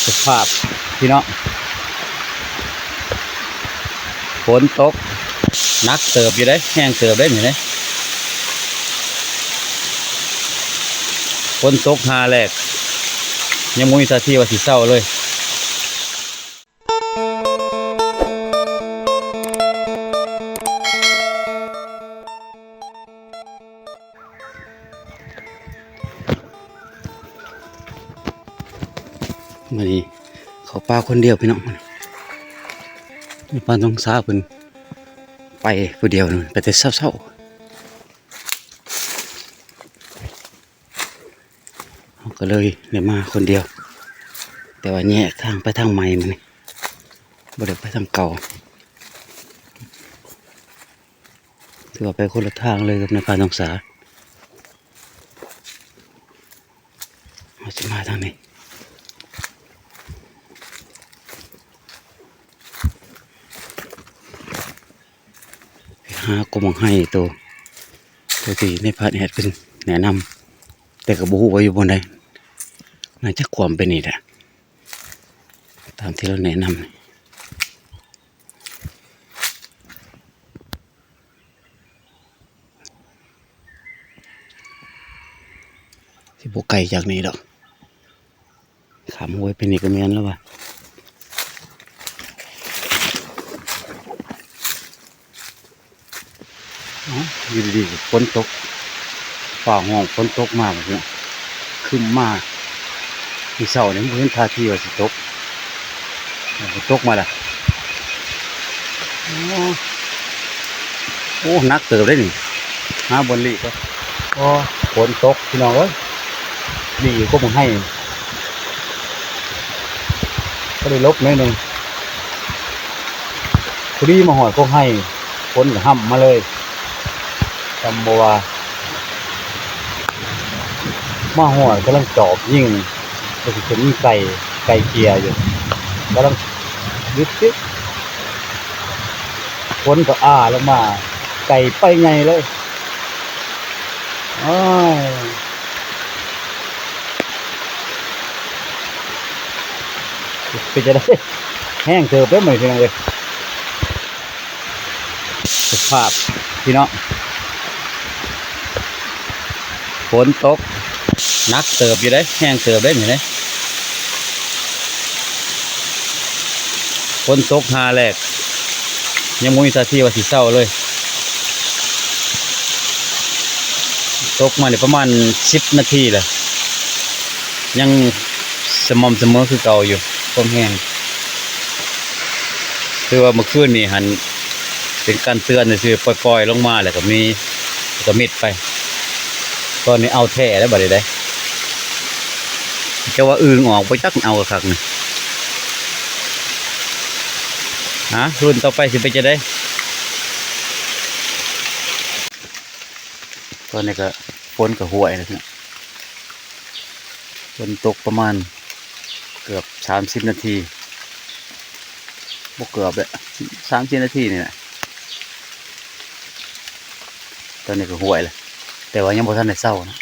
สภาพพี่น้องฝนตกนักเติบอยู่ได้แห้งเติบได้เห็นไหมฝนตกหาแรกยังมุ้ยท่าที่ว่าสิเศร้าเลยมาดีเขาปลาคนเดียวพี่น้องมีปลาต้องซาเพิ่นไปผู้เดียวนึงไปแต่เศร้าๆก็เลยมาคนเดียวแต่ว่าแยกทางไปทางใหม่มันนี่บ่ได้ไปทางเก่าถือว่าไปคนละทางเลยกับในปลาต้องสาเราจะมาทางนี้หากมองให้ตัวที่ในพาร์ทแอดเป็นแนะนำแต่กับบูฮูว่าอยู่บนใดน่าจะความเป็นนี่แหละตามที่เราแนะนำที่บกไก่จากนี้ดอกขามห้วยเป็นนี่ก็เมียนแล้วว่ะอยู่ดีๆฝนตกฝ่าห้องฝนตกมากแบบนี้ขึ้นมาที่เสาเนี่ยเห็นท่าทีว่าสิตกตกมาละโอ้นักเติบได้หนิหาบนลีก็ฝนตกพี่น้องเอ้ยดีก็มึงให้ก็ได้ลบนิดนึงพอดีมาหอยก็ให้ฝนห้ำมาเลยจำบัวมาหอยกำลังจอบยิ่งก็จะมีไก่เกียร์อยู่กำลังยึดติดฝนก็ลงมาไก่ไปไงเลยเป็นจะได้แห้งเติบได้ไหมพี่น้องเลยสภาพพี่น้องฝนตกนักเติบอยู่ได้แห้งเติบได้เห็นไหมฝนตกหาแรกยังมุ้ยท่าที่ว่าสิเศร้าเลยตกมาเนี่ยประมาณ10 นาทีแหละยังสม่ำเสมอคือเก่าอยู่ความแห้งคือว่าเมื่อคืนนี่หันเป็นการเตือนคือปล่อยลงมาแล้วก็มีก็มิดไปตอนนี้เอาแท้แล้วบัดนี้ได้จะว่าอึ่งออกไปจักเอาคักนี่รุ่นต่อไปสิไปจะได้ตอนนี้ก็ฝนก็ห่วยแล้วเนี่ยฝนตกประมาณเกือบ30 นาทีบวกเกือบเลย30 นาทีนี่แหละตอนนี้ก็ห่วยเลยแต่ว่ายังบ่ทันได้เศร้านะ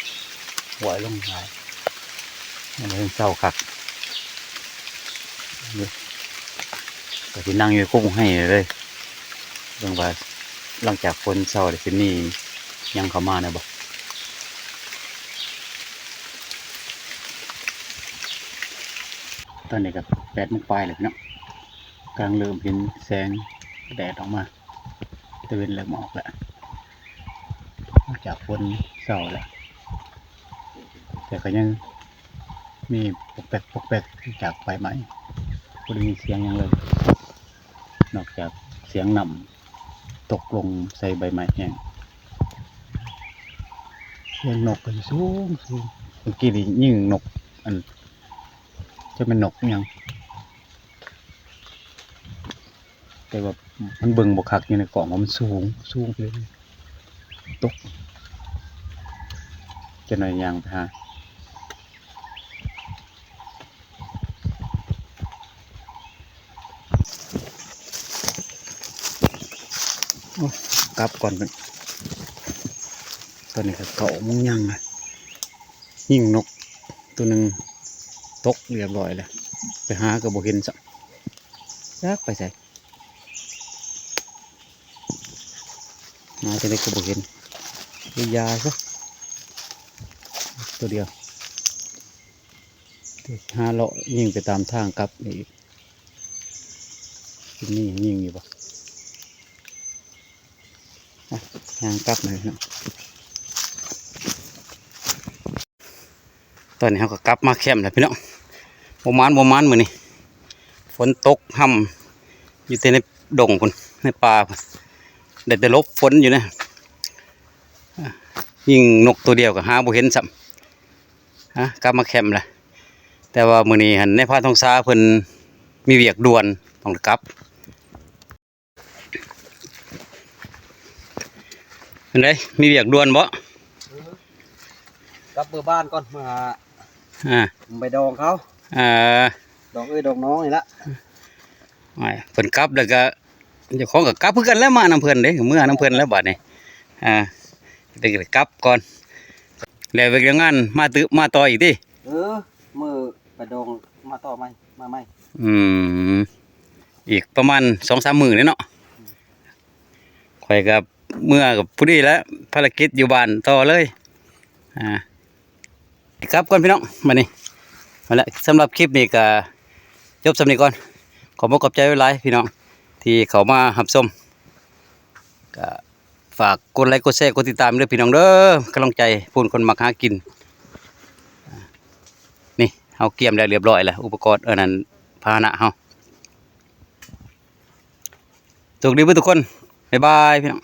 ห่วยลงหลายยังบ่ทันเศร้าคักก็ที่นั่งอยู่กุ้งให้เลยเรื่องว่าหลังจากฝนเศร้าเลยที่นี่ยังเข้ามาเนี่ยบ่ตอนนี้ก็8 โมงปลายเลยเนาะกลางเริ่มเห็นแสงแดดออกมาตะเวนเริ่มออกแล้วจากฝนเศร้าแล้วแต่ก็ยังมีปกแปกจากไฟไหม้ก็ได้มีเสียงยังเลยนอกจากเสียงนำตกลงใส่ใบไม้แห้งเสียงนกก็สูงเมื่อกี้นี่ยิ่งนกอันจะเป็นนกยังแต่ว่ามันเบิ่งบกคักอยู่ในกล่องมันสูงเลยตกจะหน่อยยางไปหา กลับก่อนเป็นตอนนี้ก็เกาะมุ้งยังเลยยิ่งนกตัวหนึ่งตกเรียบร้อยเลย ไปหาก็บ่เห็นซะจักไปใส่มาจะได้ก็บ่เห็นยาซะตัวเดียวหาเลาะยิงไปตามทางกลับนี่นี่ยิงอยู่ปะทางกลับหน่อยเนาะตอนนี้เขาก็กลับมาแคมป์แล้วพี่น้องบ่มานมื้อนี้ฝนตกห่ำอยู่ในดงพุ่นในป่าพุ่นได้แต่ลบฝนอยู่นะยิงนกตัวเดียวก็หาบ่เห็นซ้ำกลับมาแคมป์แล้วแต่ว่ามื้อนี้หันในพานทองซาเพิ่นมีเวียกด่วนต้องกลับเป็นไดมีเวียกด่วนบ่กลับเบอร์บ้านก่อนมาผมไปดองเขาดองดองน้องนี่ละเพิ่นกลับแล้วก็เจ้าของก็กลับเพื่อกันแล้วมาน้ำเพิ่นเด้เมื่อน้ำเพิ่นแล้วบัดนี้เดี๋ยวกลับก่อนแล้วไปงานมาต่ออีกติมือไปดองมาต่อไหมมาไหมอีกประมาณ 2-3 มื้อนี่เนาะข่อยกับเมื่อกับผู้นี้แล้วภารกิจอยู่บ้านต่อเลยครับก่อนพี่น้องมานี่มาแล้วสำหรับคลิปนี้ก็จบสำนี้ก่อนขอบคุณขอบใจไว้หลายพี่น้องที่เขามารับชมก็ฝากกดไลค์กดแชร์กดติดตามด้วยพี่น้องเด้อกำลังใจพูนคนมักหากินนี่เอาเกี่ยมแล้วเรียบร้อยแล้วอุปกรณ์นั้นพาหนะเฮาสวัสดีทุกคนบ๊ายบายพี่น้อง